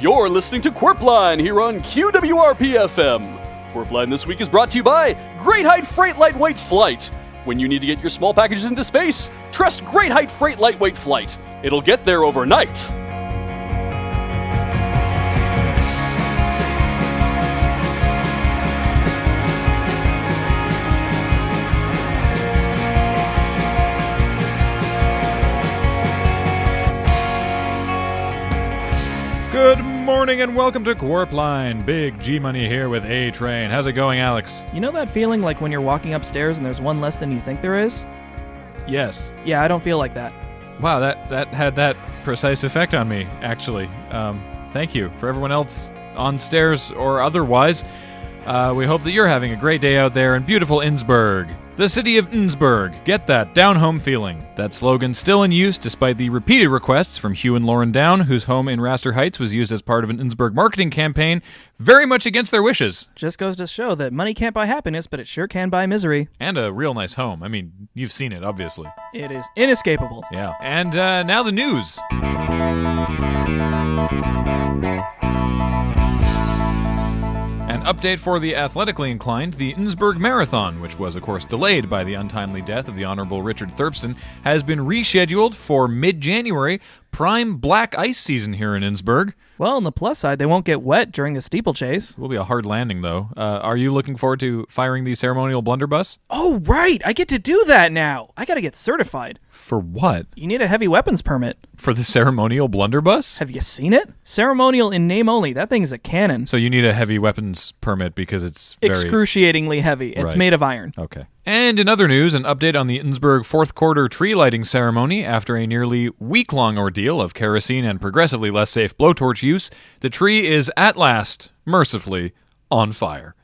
You're listening to Qwerpline here on QWRP-FM. Qwerpline this week is brought to you by Great Height Freight Lightweight Flight. When you need to get your small packages into space, trust Great Height Freight Lightweight Flight. It'll get there overnight. Good morning and welcome to Qwerpline. Big G Money here with A-Train. How's it going, Alex? You know that feeling like when you're walking upstairs and there's one less than you think there is? Yes. Yeah, I don't feel like that. Wow, that had that precise effect on me, actually. Thank you. For everyone else on stairs or otherwise, we hope that you're having a great day out there in beautiful Innsbruck. The city of Innsbruck. Get that down-home feeling. That slogan still in use despite the repeated requests from Hugh and Lauren Down, whose home in Raster Heights was used as part of an Innsbruck marketing campaign, very much against their wishes. Just goes to show that money can't buy happiness, but it sure can buy misery. And a real nice home. I mean, you've seen it, obviously. It is inescapable. Yeah. And now the news. An update for the athletically inclined, the Innsbruck Marathon, which was, of course, delayed by the untimely death of the Honorable Richard Thurston, has been rescheduled for mid-January, prime black ice season here in Innsbruck. Well, on the plus side, they won't get wet during the steeplechase. It will be a hard landing, though. Are you looking forward to firing the ceremonial blunderbuss? Oh, right! I get to do that now! I gotta get certified. For what? You need a heavy weapons permit. For the ceremonial blunderbuss? Have you seen it? Ceremonial in name only. That thing's a cannon. So you need a heavy weapons permit because it's very... excruciatingly heavy. It's Right. made of iron. Okay. And in other news, an update on the Innsbruck fourth quarter tree lighting ceremony. After a nearly week-long ordeal of kerosene and progressively less safe blowtorch use, the tree is at last, mercifully, on fire.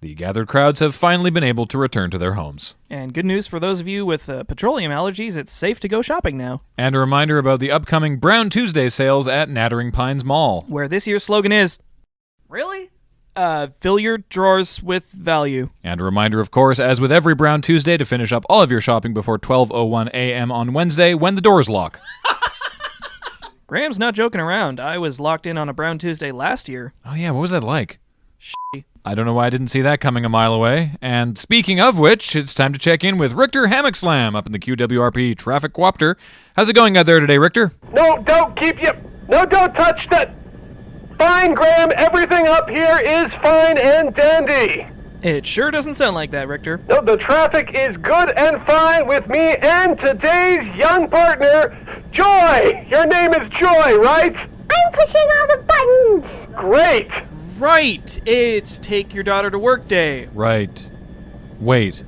The gathered crowds have finally been able to return to their homes. And good news for those of you with petroleum allergies, it's safe to go shopping now. And a reminder about the upcoming Brown Tuesday sales at Nattering Pines Mall. Where this year's slogan is, really? Fill your drawers with value. And a reminder, of course, as with every Brown Tuesday, to finish up all of your shopping before 12:01 a.m. on Wednesday when the doors lock. Graham's not joking around. I was locked in on a Brown Tuesday last year. Oh yeah, what was that like? Shitty. I don't know why I didn't see that coming a mile away. And speaking of which, it's time to check in with Richter Hammock Slam up in the QWRP Traffic Coopter. How's it going out there today, Richter? No, don't touch that. Fine, Graham, everything up here is fine and dandy. It sure doesn't sound like that, Richter. No, the traffic is good and fine with me and today's young partner, Joy. Your name is Joy, right? I'm pushing all the buttons. Great. Right! It's take your daughter to work day. Right. Wait.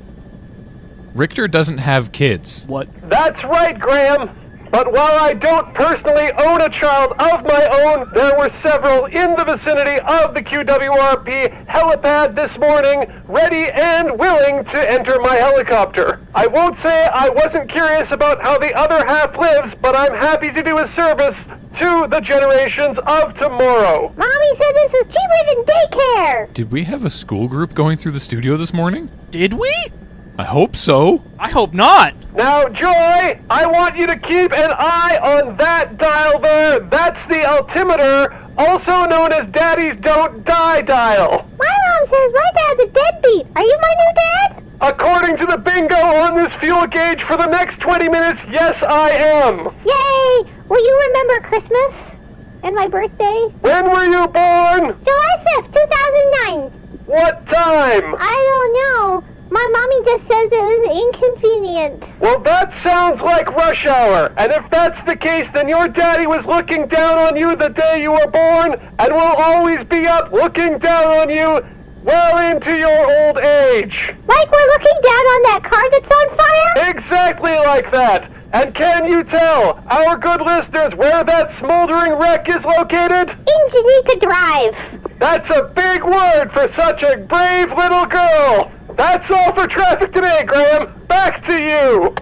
Richter doesn't have kids. What? That's right, Graham. But while I don't personally own a child of my own, there were several in the vicinity of the QWRP helipad this morning, ready and willing to enter my helicopter. I won't say I wasn't curious about how the other half lives, but I'm happy to do a service to the generations of tomorrow. Mommy said this was cheaper than daycare. Did we have a school group going through the studio this morning? Did we? I hope so. I hope not. Now, Joy, I want you to keep an eye on that dial there. That's the altimeter, also known as Daddy's Don't Die dial. My mom says my dad's a deadbeat. Are you my new dad? According to the bingo on this fuel gauge for the next 20 minutes, yes, I am. Yay! Will you remember Christmas? And my birthday? When were you born? July 5th, 2009. What time? I don't know. My mommy just says it was inconvenient. Well, that sounds like rush hour. And if that's the case, then your daddy was looking down on you the day you were born and will always be up looking down on you well into your old age. Like we're looking down on that car that's on fire? Exactly like that. And can you tell our good listeners where that smoldering wreck is located? In Geneva Drive. That's a big word for such a brave little girl. That's all for traffic today, Graham. Back to you.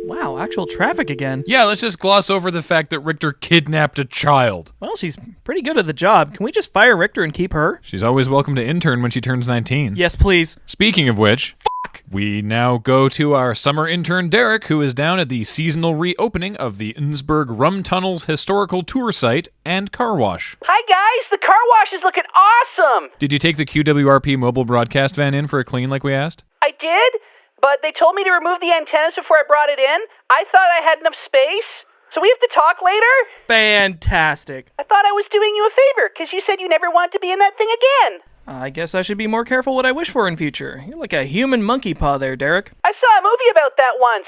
Wow, actual traffic again. Yeah, let's just gloss over the fact that Richter kidnapped a child. Well, she's pretty good at the job. Can we just fire Richter and keep her? She's always welcome to intern when she turns 19. Yes, please. Speaking of which... rock. We now go to our summer intern, Derek, who is down at the seasonal reopening of the Innsbruck Rum Tunnels historical tour site and car wash. Hi, guys. The car wash is looking awesome. Did you take the QWRP mobile broadcast van in for a clean like we asked? I did, but they told me to remove the antennas before I brought it in. I thought I had enough space. So we have to talk later? Fantastic. I thought I was doing you a favor, because you said you never want to be in that thing again. I guess I should be more careful what I wish for in future. You're like a human monkey paw there, Derek. I saw a movie about that once.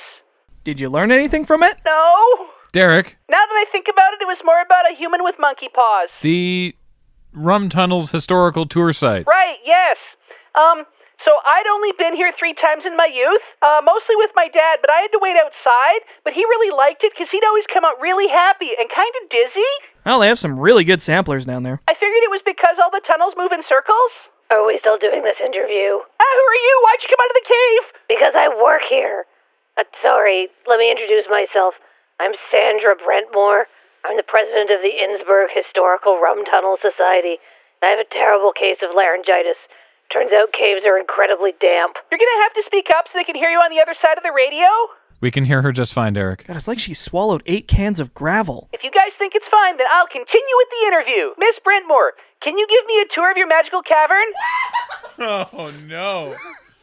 Did you learn anything from it? No. Derek, Now that I think about it was more about a human with monkey paws. the Rum Tunnels historical tour site. Right, yes. So I'd only been here 3 times in my youth, mostly with my dad, but I had to wait outside. But he really liked it because he'd always come out really happy and kind of dizzy. Well, they have some really good samplers down there. I figured it was because all the tunnels move in circles. Are we still doing this interview? Who are you? Why'd you come out of the cave? Because I work here. Sorry, let me introduce myself. I'm Sandra Brentmore. I'm the president of the Innsbruck Historical Rum Tunnel Society. I have a terrible case of laryngitis. Turns out caves are incredibly damp. You're gonna have to speak up so they can hear you on the other side of the radio? We can hear her just fine, Derek. God, it's like she swallowed 8 cans of gravel. If you guys think it's fine, then I'll continue with the interview. Miss Brentmore, can you give me a tour of your magical cavern? Oh, no.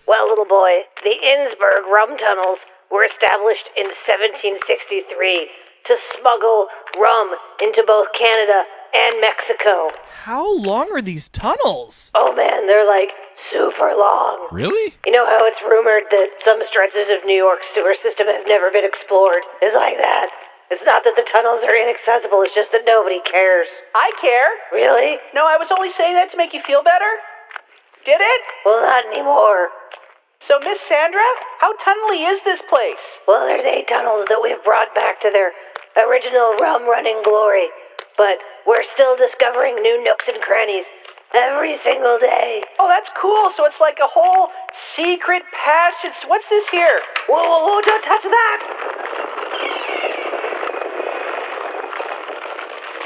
Well, little boy, the Innsbruck Rum Tunnels were established in 1763 to smuggle rum into both Canada and Mexico. How long are these tunnels? Oh man, they're like super long. Really? You know how it's rumored that some stretches of New York's sewer system have never been explored? It's like that. It's not that the tunnels are inaccessible, it's just that nobody cares. I care. Really? No, I was only saying that to make you feel better. Did it? Well, not anymore. So, Miss Sandra, how tunnely is this place? Well, there's 8 tunnels that we've brought back to their original rum running glory. But we're still discovering new nooks and crannies every single day. Oh, that's cool. So it's like a whole secret passage. What's this here? Whoa, whoa, whoa, don't touch that!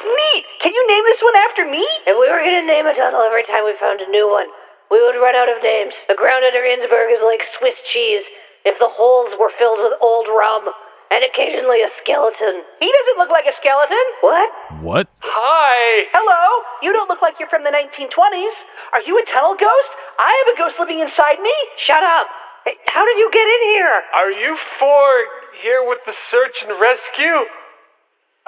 Neat. Can you name this one after me? If we were going to name a tunnel every time we found a new one, we would run out of names. The ground under Innsbruck is like Swiss cheese if the holes were filled with old rum. And occasionally a skeleton. He doesn't look like a skeleton. What? What? Hi. Hello. You don't look like you're from the 1920s. Are you a tunnel ghost? I have a ghost living inside me. Shut up. Hey, how did you get in here? Are you 4 here with the search and rescue?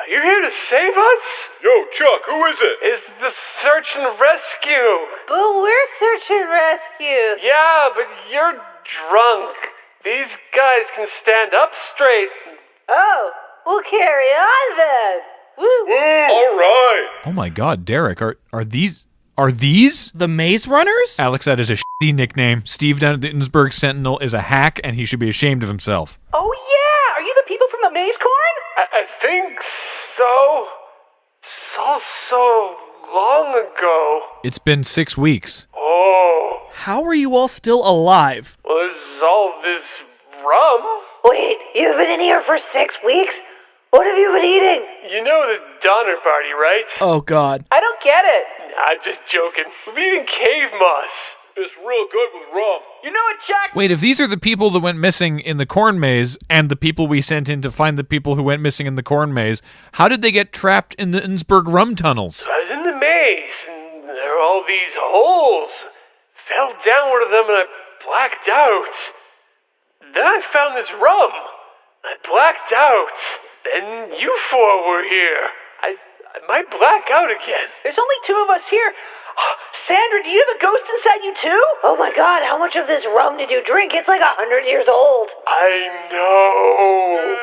Are you here to save us? Yo, Chuck, who is it? Is the search and rescue? Well, we're search and rescue. Yeah, but you're drunk. These guys can stand up straight. Oh, we'll carry on then. Woo. All right. Oh my god, Derek, are these? The Maze Runners? Alex, that is a shitty nickname. Steve down at the Innsbruck Sentinel is a hack, and he should be ashamed of himself. Oh, yeah. Are you the people from the maze corn? I think so. It's all so long ago. It's been 6 weeks. Oh. How are you all still alive? Well, there's all this rum. Wait, you've been in here for 6 weeks? What have you been eating? You know the Donner Party, right? Oh, God. I don't get it. I'm just joking. We've been eating cave moss. It's real good with rum. You know what, Chuck? Wait, if these are the people that went missing in the corn maze and the people we sent in to find the people who went missing in the corn maze, how did they get trapped in the Innsbruck rum tunnels? I was in the maze, and there are all these holes. Fell down one of them, and I blacked out. Then I found this rum. I blacked out. Then you 4 were here. I might black out again. There's only 2 of us here. Sandra, do you have a ghost inside you too? Oh my god, how much of this rum did you drink? It's like 100 years old. I know.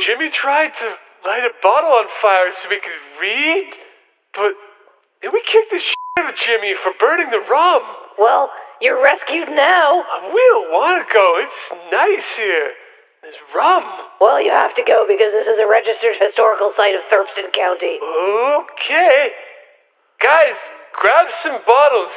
Jimmy tried to light a bottle on fire so we could read, but then we kicked the shit out of Jimmy for burning the rum. Well, you're rescued now. We don't want to go. It's nice here. There's rum. Well, you have to go because this is a registered historical site of Thurston County. Okay. Guys, grab some bottles.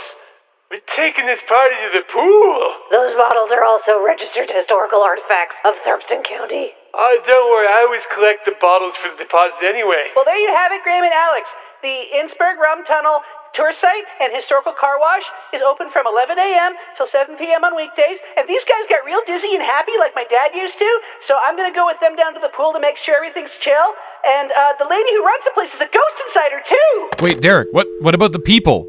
We're taking this party to the pool. Those bottles are also registered historical artifacts of Thurston County. Oh, don't worry. I always collect the bottles for the deposit anyway. Well, there you have it, Graham and Alex. The Innsbruck Rum Tunnel tour site and historical car wash is open from 11 a.m. till 7 p.m. on weekdays, and these guys got real dizzy and happy like my dad used to, so I'm gonna go with them down to the pool to make sure everything's chill. And the lady who runs the place is a ghost insider too. Wait, Derek, what about the people?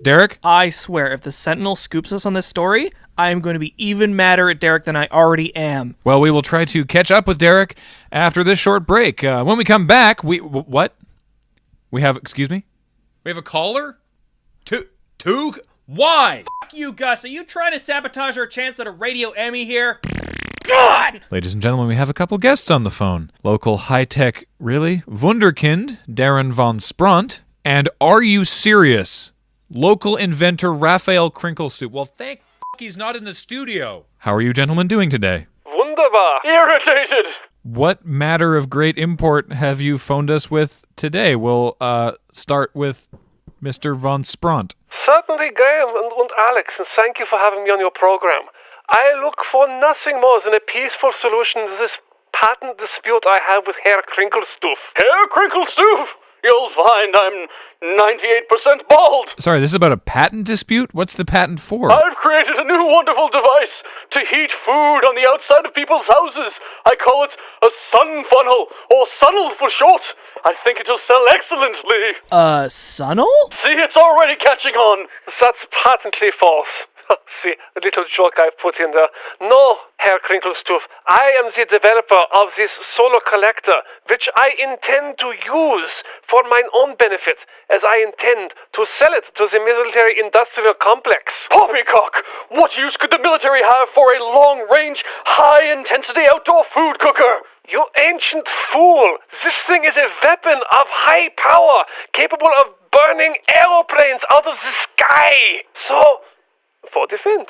Derek? I swear, if the Sentinel scoops us on this story, I am going to be even madder at Derek than I already am. Well, we will try to catch up with Derek after this short break. When we come back, what? We have, excuse me? We have a caller? Two? Why? Fuck you, Gus. Are you trying to sabotage our chance at a Radio Emmy here? God! Ladies and gentlemen, we have a couple guests on the phone. Local high-tech, really? Wunderkind, Darren von Spront, and Are You Serious? Local inventor Raphael Crinklestoop. Well, thank he's not in the studio. How are you gentlemen doing today? Wunderbar. Irritated. What matter of great import have you phoned us with today? We'll start with Mr. von Spront. Certainly, Graham and Alex, and thank you for having me on your program. I look for nothing more than a peaceful solution to this patent dispute I have with Herr Crinklestoof. Herr Crinklestoof, you'll find I'm 98% bald. Sorry, this is about a patent dispute? What's the patent for? I've created a new wonderful device to heat food on the outside of people's houses. I call it a sun funnel, or sunnel for short. I think it'll sell excellently. Sunnel? See, it's already catching on. That's patently false. See, a little joke I put in there. No, Herr Crinklestoof, I am the developer of this solar collector, which I intend to use for my own benefit, as I intend to sell it to the military-industrial complex. Poppycock! What use could the military have for a long-range, high-intensity outdoor food cooker? You ancient fool! This thing is a weapon of high power, capable of burning aeroplanes out of the sky! So, for defense.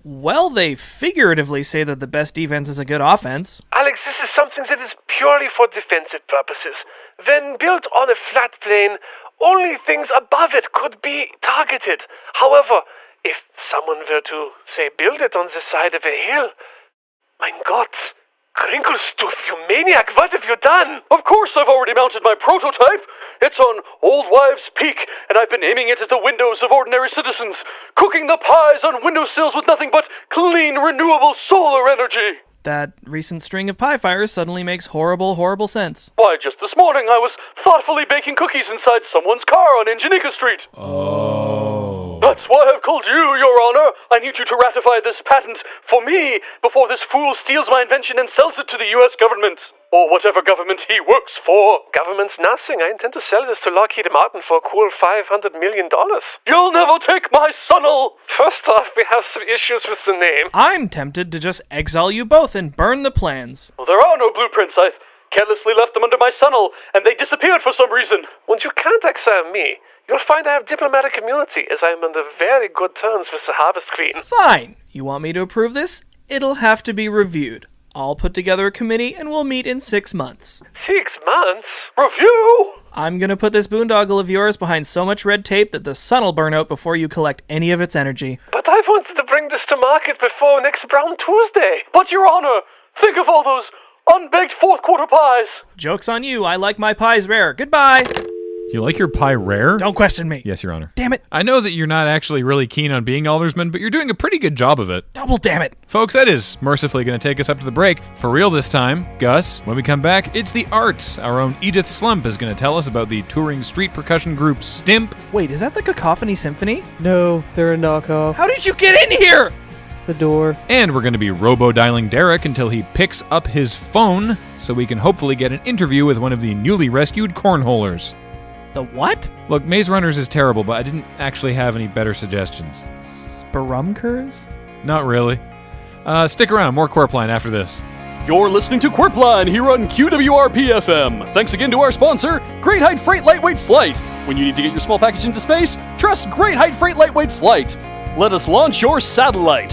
Well, they figuratively say that the best defense is a good offense. Alex, this is something that is purely for defensive purposes. When built on a flat plane, only things above it could be targeted. However, if someone were to, say, build it on the side of a hill, mein Gott, Crinklestoof, you maniac, what have you done? Of course I've already mounted my prototype. It's on Old Wives' Peak, and I've been aiming it at the windows of ordinary citizens, cooking the pies on windowsills with nothing but clean, renewable solar energy. That recent string of pie fires suddenly makes horrible, horrible sense. Why, just this morning I was thoughtfully baking cookies inside someone's car on Ingenika Street. Oh. That's why I've called you, Your Honor. I need you to ratify this patent for me before this fool steals my invention and sells it to the U.S. government. Or whatever government he works for. Government's nothing. I intend to sell this to Lockheed Martin for a cool $500 million. You'll never take my sunnel! First off, we have some issues with the name. I'm tempted to just exile you both and burn the plans. Well, there are no blueprints. I carelessly left them under my sunnel, and they disappeared for some reason. When you can't exile me, you'll find I have diplomatic immunity, as I am under very good terms with the Harvest Queen. Fine. You want me to approve this? It'll have to be reviewed. I'll put together a committee and we'll meet in 6 months. 6 months? Review? I'm gonna put this boondoggle of yours behind so much red tape that the sun'll burn out before you collect any of its energy. But I wanted to bring this to market before next Brown Tuesday. But, Your Honor, think of all those unbaked fourth-quarter pies. Joke's on you. I like my pies rare. Goodbye. You like your pie rare? Don't question me. Yes, Your Honor. Damn it. I know that you're not actually really keen on being alderman, but you're doing a pretty good job of it. Double damn it. Folks, that is mercifully going to take us up to the break. For real this time, Gus. When we come back, it's the arts. Our own Edith Slump is going to tell us about the touring street percussion group Stimp. Wait, is that the Cacophony Symphony? No, they're a knockoff. How did you get in here? The door. And we're going to be robo-dialing Derek until he picks up his phone so we can hopefully get an interview with one of the newly rescued cornholers. The what? Look, Maze Runners is terrible, but I didn't actually have any better suggestions. Sperumkers? Not really. Stick around, more Qwerpline after this. You're listening to Qwerpline here on QWRP-FM. Thanks again to our sponsor, Great Height Freight Lightweight Flight. When you need to get your small package into space, trust Great Height Freight Lightweight Flight. Let us launch your satellite.